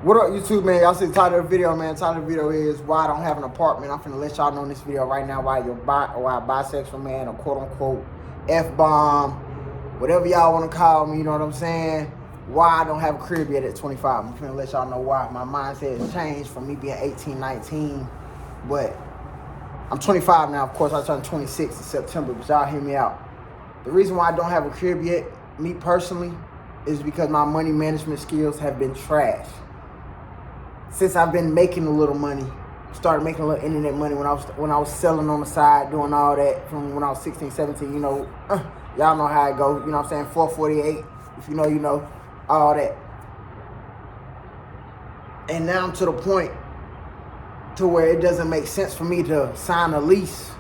What up, YouTube, man? Y'all see the title of the video, man. The title of the video is why I don't have an apartment. I'm finna let y'all know in this video right now why a bisexual man, or quote-unquote F-bomb, whatever y'all want to call me, you know what I'm saying? Why I don't have a crib yet at 25. I'm finna let y'all know why. My mindset has changed from me being 18, 19, but I'm 25 now. Of course, I turned 26 in September, but y'all hear me out. The reason why I don't have a crib yet, me personally, is because my money management skills have been trash. Since I've been making a little money, started making a little internet money when I was selling on the side, doing all that from when I was 16, 17, you know, y'all know how it goes, you know what I'm saying, 448, if you know, all that. And now I'm to the point to where it doesn't make sense for me to sign a lease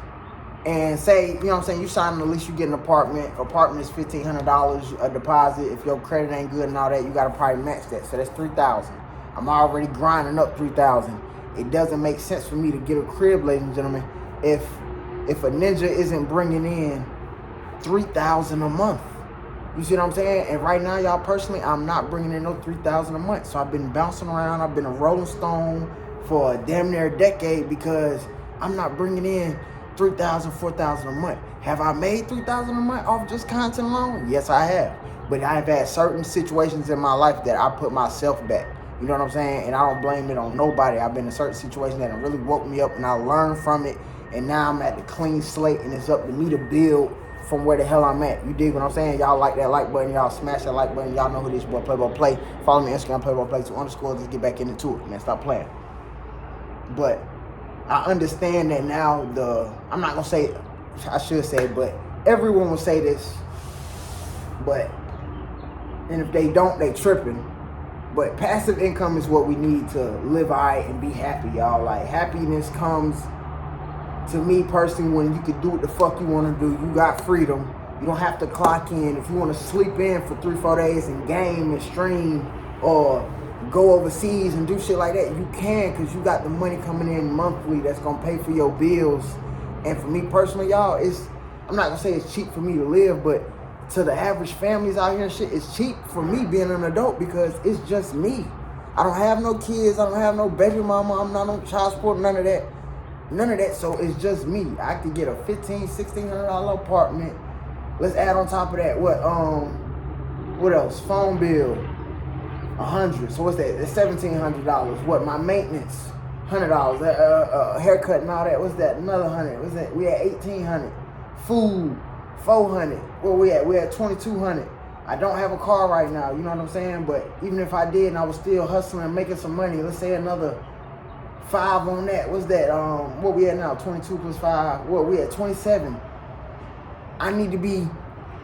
and say, you know what I'm saying, you sign a lease, you get an apartment. Apartment is $1,500 a deposit. If your credit ain't good and all that, you got to probably match that. So that's $3,000. I'm already grinding up $3,000. It doesn't make sense for me to get a crib, ladies and gentlemen, if a ninja isn't bringing in $3,000 a month. You see what I'm saying? And right now, y'all, personally, I'm not bringing in no $3,000 a month. So I've been bouncing around. I've been a Rolling Stone for a damn near a decade because I'm not bringing in $3,000, $4,000 a month. Have I made $3,000 a month off just content alone? Yes, I have. But I've had certain situations in my life that I put myself back. You know what I'm saying? And I don't blame it on nobody. I've been in certain situations that have really woke me up and I learned from it. And now I'm at the clean slate and it's up to me to build from where the hell I'm at. You dig what I'm saying? Y'all like that like button. Y'all smash that like button. Y'all know who this boy Play. Follow me on Instagram, Play2_. Let's get back into it, man. Stop playing. But I understand that now I'm not going to say, I should say, but everyone will say this. And if they don't, they tripping. But passive income is what we need to live alright and be happy, y'all. Like, happiness comes to me personally when you can do what the fuck you want to do. You got freedom. You don't have to clock in. If you want to sleep in for 3-4 days and game and stream or go overseas and do shit like that, you can, because you got the money coming in monthly that's going to pay for your bills. And for me personally, y'all, I'm not going to say it's cheap for me to live, but to the average families out here and shit, it's cheap for me being an adult because it's just me. I don't have no kids. I don't have no baby mama. I'm not on child support, none of that. So it's just me. I could get a $1,500, $1,600 apartment. Let's add on top of that, what else? Phone bill, $100. So what's that? It's $1,700. What, my maintenance, $100. Haircut and all that. What's that? Another $100. What's that? We at $1,800. Food, $400. Where we at? We at $2,200. I don't have a car right now, you know what I'm saying? But even if I did and I was still hustling and making some money, let's say another $5 on that. What's that? What we at now? 22 plus 5. What we at? 27. I need to be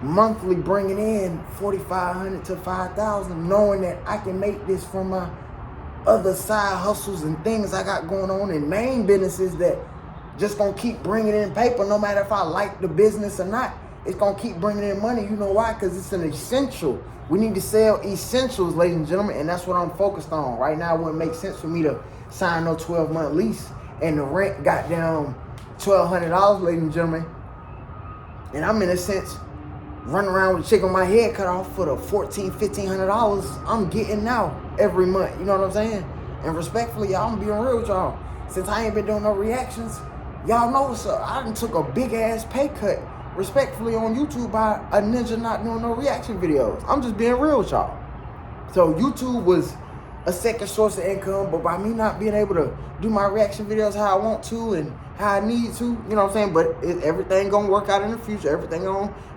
monthly bringing in $4,500 to $5,000, knowing that I can make this from my other side hustles and things I got going on in main businesses that just gonna keep bringing in paper no matter if I like the business or not. It's gonna keep bringing in money. You know why? Because it's an essential. We need to sell essentials, ladies and gentlemen, and that's what I'm focused on. Right now, it wouldn't make sense for me to sign no 12-month lease and the rent got down $1,200, ladies and gentlemen. And I'm, in a sense, running around with a chick on my head cut off for the $1,400, $1,500 I'm getting now every month. You know what I'm saying? And respectfully, y'all, I'm being real with y'all. Since I ain't been doing no reactions, y'all know what's up. I done took a big-ass pay cut, respectfully, on YouTube by a ninja not doing no reaction videos. I'm just being real with y'all. So YouTube was a second source of income, but by me not being able to do my reaction videos how I want to and how I need to, you know what I'm saying? But everything gonna work out in the future.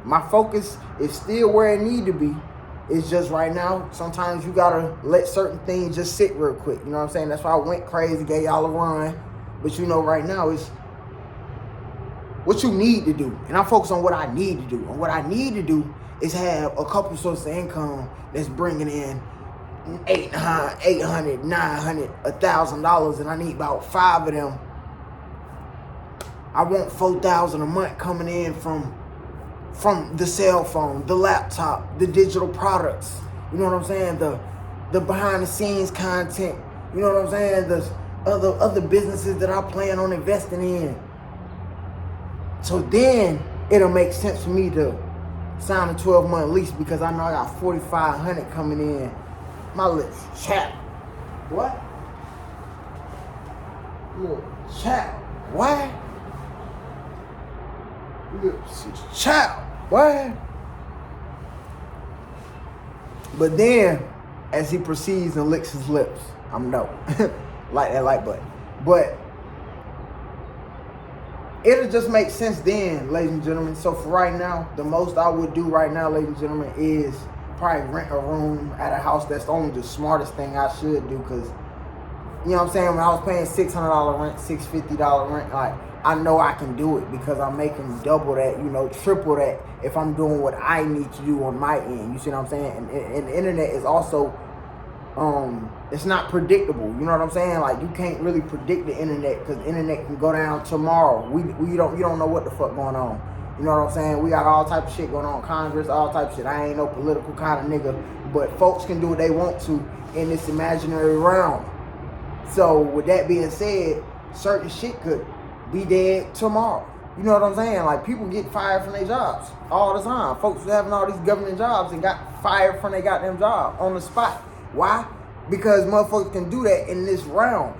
My focus is still where it need to be. It's just right now, sometimes you gotta let certain things just sit real quick. You know what I'm saying? That's why I went crazy, gave y'all a run. But you know, right now, it's what you need to do. And I'm focused on what I need to do. And what I need to do is have a couple sources of income that's bringing in $800, $900, $1,000, and I need about 5 of them. I want $4,000 a month coming in from the cell phone, the laptop, the digital products. You know what I'm saying? The behind the scenes content. You know what I'm saying? The other businesses that I plan on investing in. So then it'll make sense for me to sign a 12-month lease because I know I got $4,500 coming in. My little chap. What? Little child. What? Little child. What? But then, as he proceeds and licks his lips, I'm no. Like that like button. But it'll just make sense then, ladies and gentlemen. So for right now, the most I would do right now, ladies and gentlemen, is probably rent a room at a house. That's only the smartest thing I should do, because, you know what I'm saying, when I was paying $600 rent, $650 rent, like, I know I can do it because I'm making double that, you know, triple that if I'm doing what I need to do on my end. You see what I'm saying? And the internet is also, it's not predictable. You know what I'm saying? Like, you can't really predict the internet, because the internet can go down tomorrow. You don't know what the fuck going on. You know what I'm saying? We got all type of shit going on, Congress, all type of shit. I ain't no political kind of nigga, but folks can do what they want to in this imaginary realm. So with that being said, certain shit could be dead tomorrow. You know what I'm saying? Like, people get fired from their jobs all the time. Folks were having all these government jobs and got fired from their goddamn job on the spot. Why? Because motherfuckers can do that in this realm.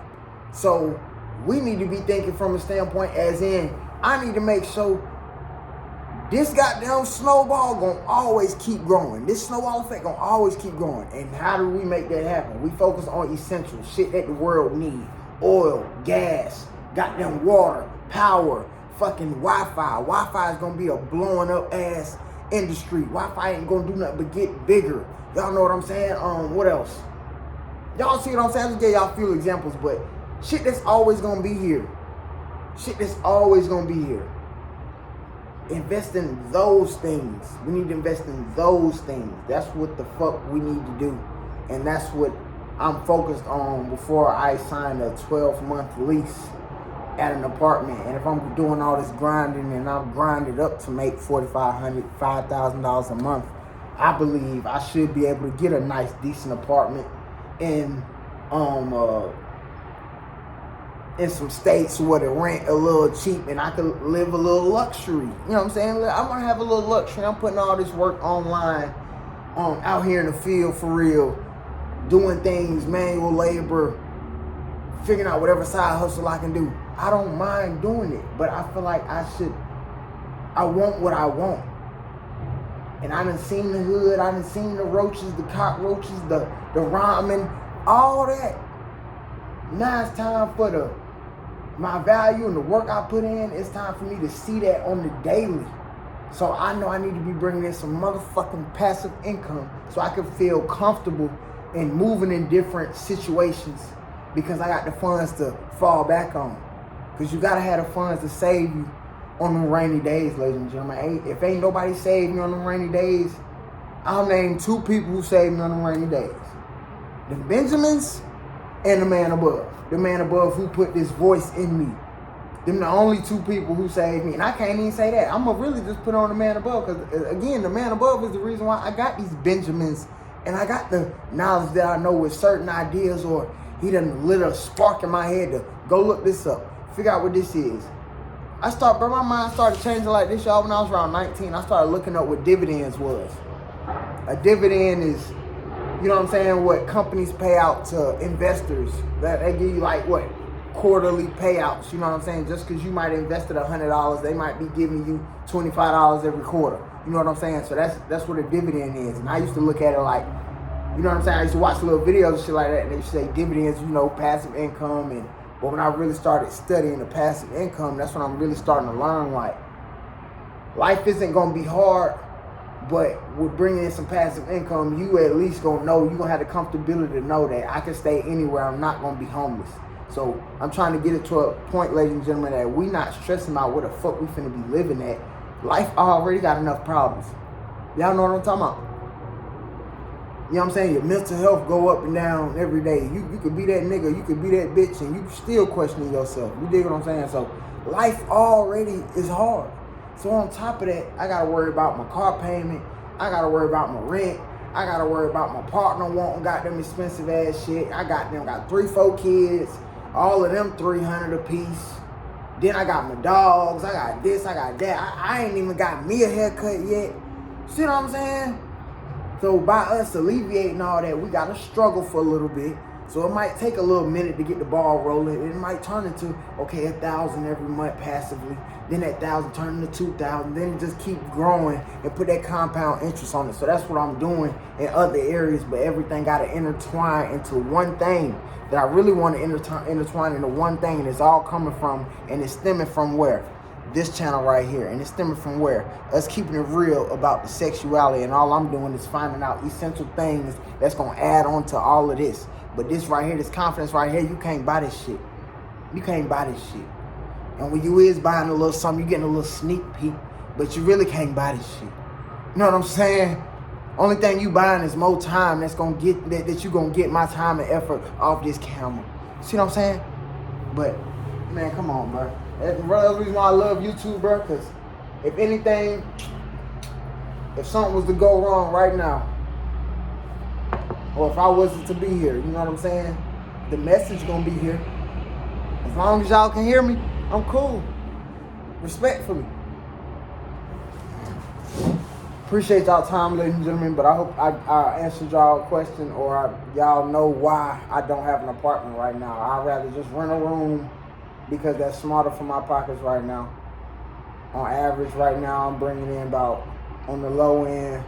So we need to be thinking from a standpoint as in, I need to make sure this goddamn snowball gonna always keep growing. This snowball effect gonna always keep growing. And how do we make that happen? We focus on essential shit that the world needs. Oil, gas, goddamn water, power, fucking Wi-Fi. Wi-Fi is gonna be a blowing up ass industry. Wi-Fi ain't gonna do nothing but get bigger. Y'all know what I'm saying? What else? Y'all see what I'm saying? I just gave y'all a few examples, but shit that's always gonna be here. Shit that's always gonna be here. Invest in those things. We need to invest in those things. That's what the fuck we need to do. And that's what I'm focused on before I sign a 12-month lease at an apartment. And if I'm doing all this grinding and I'm grinded up to make $4,500, $5,000 a month, I believe I should be able to get a nice, decent apartment in some states where the rent a little cheap and I could live a little luxury. You know what I'm saying? I'm gonna have a little luxury. I'm putting all this work online, out here in the field for real, doing things, manual labor, figuring out whatever side hustle I can do. I don't mind doing it, but I feel like I want what I want. And I done seen the hood, I done seen the roaches, the cockroaches, the ramen, all that. Now it's time for my value and the work I put in. It's time for me to see that on the daily. So I know I need to be bringing in some motherfucking passive income so I can feel comfortable in moving in different situations, because I got the funds to fall back on. Because you gotta have the funds to save you on them rainy days, ladies and gentlemen. If ain't nobody saved me on them rainy days, I'll name 2 people who saved me on them rainy days. The Benjamins and the man above. The man above who put this voice in me. Them the only 2 people who saved me. And I can't even say that. I'm going to really just put on the man above. Because, again, the man above is the reason why I got these Benjamins. And I got the knowledge that I know with certain ideas, or he done lit a spark in my head to go look this up. Figure out what this is. My mind started changing like this, y'all, when I was around 19. I started looking up what dividends was. A dividend is, you know what I'm saying, what companies pay out to investors. That they give you like what? Quarterly payouts, you know what I'm saying? Just because you might have invested $100, they might be giving you $25 every quarter. You know what I'm saying? So that's what a dividend is. And I used to look at it like, you know what I'm saying? I used to watch little videos and shit like that, and they used to say dividends, you know, passive income. But when I really started studying the passive income, that's when I'm really starting to learn, like, life isn't going to be hard, but with bringing in some passive income, you at least going to know, you're going to have the comfortability to know that I can stay anywhere. I'm not going to be homeless. So I'm trying to get it to a point, ladies and gentlemen, that we not stressing about where the fuck we finna be living at. Life already got enough problems. Y'all know what I'm talking about? You know what I'm saying? Your mental health go up and down every day. You could be that nigga, you could be that bitch, and you still questioning yourself. You dig what I'm saying? So life already is hard. So on top of that, I gotta worry about my car payment. I gotta worry about my rent. I gotta worry about my partner wanting goddamn expensive ass shit. I got 3-4 kids. All of them $300 a piece. Then I got my dogs. I got this, I got that. I ain't even got me a haircut yet. See what I'm saying? So by us alleviating all that, we gotta struggle for a little bit. So it might take a little minute to get the ball rolling. It might turn into, okay, 1,000 every month passively. Then that 1,000 turn into 2,000. Then it just keep growing and put that compound interest on it. So that's what I'm doing in other areas, but everything got to intertwine into one thing that I really want to intertwine into one thing. And it's all coming from, and it's stemming from where? This channel right here. And it's stemming from where? Us keeping it real about the sexuality. And all I'm doing is finding out essential things that's going to add on to all of this. But this right here, this confidence right here, you can't buy this shit. You can't buy this shit. And when you is buying a little something, you getting a little sneak peek, but you really can't buy this shit. You know what I'm saying? Only thing you buying is more time that's gonna get that you gonna get my time and effort off this camera. See what I'm saying? But man, come on, bro. That's the reason why I love YouTube, bro. Cause if anything, if something was to go wrong right now, or if I wasn't to be here, you know what I'm saying? The message gonna be here. As long as y'all can hear me, I'm cool. Respectfully. Appreciate y'all time, ladies and gentlemen, but I hope I answered y'all question, or y'all know why I don't have an apartment right now. I'd rather just rent a room because that's smarter for my pockets right now. On average right now, I'm bringing in about, on the low end,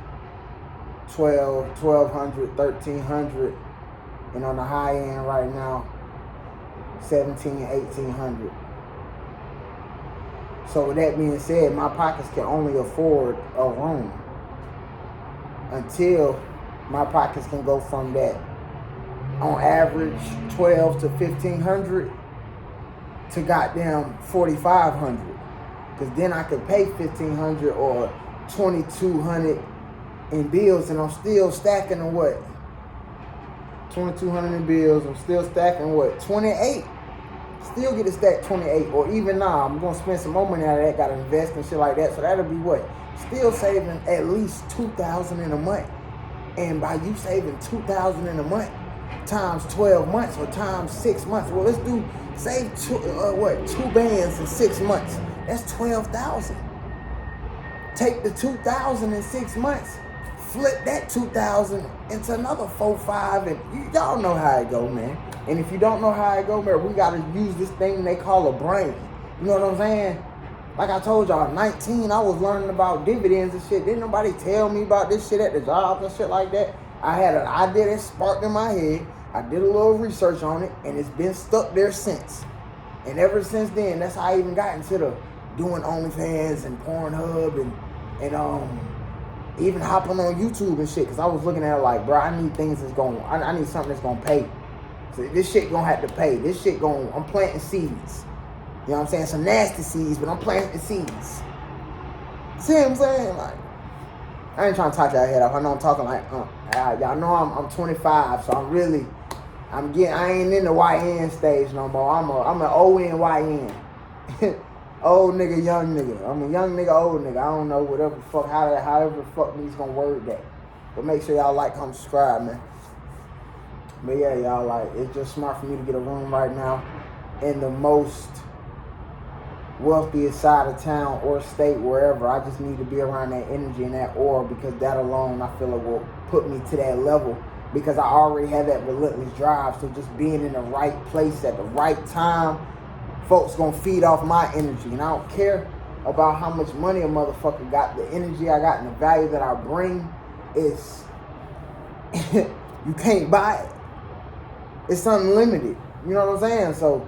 $1,200, $1,300, and on the high end right now, $1,700, $1,800. So with that being said, my pockets can only afford a room until my pockets can go from that, on average, $1,200 to $1,500 to goddamn $4,500. Because then I could pay $1,500 or $2,200 in bills, and I'm still stacking on what? $2,200 in bills. I'm still stacking what? 28. Still get to stack 28. Or even now, I'm gonna spend some more money out of that. Gotta invest and shit like that. So that'll be what? Still saving at least $2,000 in a month. And by you saving $2,000 in a month times 12 months or times 6 months, well, let's do save two bands in 6 months. That's 12,000. Take the 2,000 in 6 months. Flip that 2,000 into another 4, 5, and y'all know how it go, man. And if you don't know how it go, man, we gotta use this thing they call a brain. You know what I'm saying? Like I told y'all, 19, I was learning about dividends and shit. Didn't nobody tell me about this shit at the job and shit like that. I had an idea that sparked in my head. I did a little research on it, and it's been stuck there since. And ever since then, that's how I even got into the doing OnlyFans and Pornhub and even hopping on YouTube and shit, because I was looking at it like, bro, I need things that's going, I need something that's going to pay. So this shit going to have to pay. This shit going, I'm planting seeds. You know what I'm saying? Some nasty seeds, but I'm planting seeds. See what I'm saying? Like, I ain't trying to talk y'all head off. I know I'm talking like, y'all know I'm 25, so I ain't in the YN stage no more. I'm an ONYN. Old nigga, young nigga. I'm a young nigga, old nigga. I don't know, whatever the fuck, however the fuck me's gonna word that. But make sure y'all like, comment, subscribe, man. But yeah, y'all, like, it's just smart for me to get a room right now in the most wealthiest side of town or state, wherever. I just need to be around that energy and that aura, because that alone, I feel it will put me to that level, because I already have that relentless drive. So just being in the right place at the right time, folks gonna feed off my energy. And I don't care about how much money a motherfucker got. The energy I got and the value that I bring is you can't buy it. It's unlimited. You know what I'm saying? So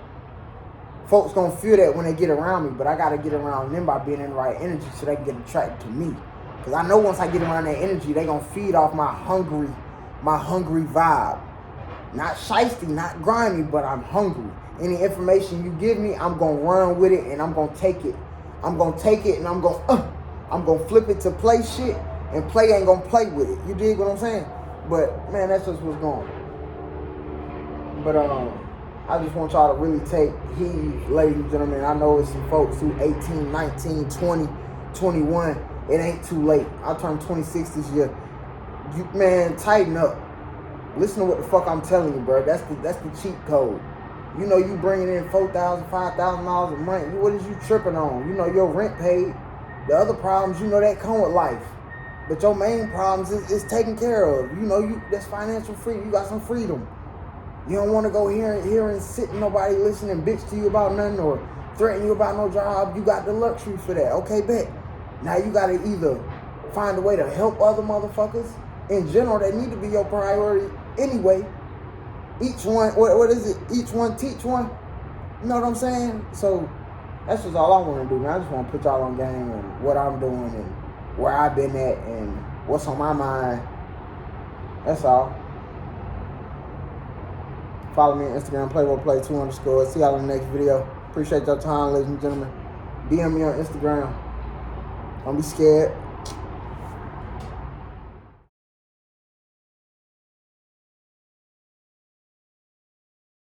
folks gonna feel that when they get around me, but I gotta get around them by being in the right energy so they can get attracted to me. Cause I know once I get around that energy, they gonna feed off my hungry vibe. Not shiesty, not grimy, but I'm hungry. Any information you give me, I'm gonna run with it, and I'm gonna take it. I'm gonna take it, and I'm gonna flip it to play shit, and play ain't gonna play with it. You dig what I'm saying? But man, that's just what's going on. But I just want y'all to really take heed, ladies and gentlemen. I know it's some folks who 18, 19, 20, 21. It ain't too late. I turned 26 this year. You, man, tighten up. Listen to what the fuck I'm telling you, bro. That's the cheat code. You know, you bringing in $4,000, $5,000 a month. What is you tripping on? You know, your rent paid. The other problems, you know, that come with life. But your main problems is taken care of. You know, that's financial freedom. You got some freedom. You don't want to go here and sit and nobody listen and bitch to you about nothing or threaten you about no job. You got the luxury for that. Okay, bet. Now you got to either find a way to help other motherfuckers. In general, they need to be your priority anyway. Each one, what is it? Each one teach one. You know what I'm saying? So that's just all I want to do, man. I just want to put y'all on game and what I'm doing and where I've been at and what's on my mind. That's all. Follow me on Instagram, Playboyplay2_. See y'all in the next video. Appreciate your time, ladies and gentlemen. DM me on Instagram. Don't be scared.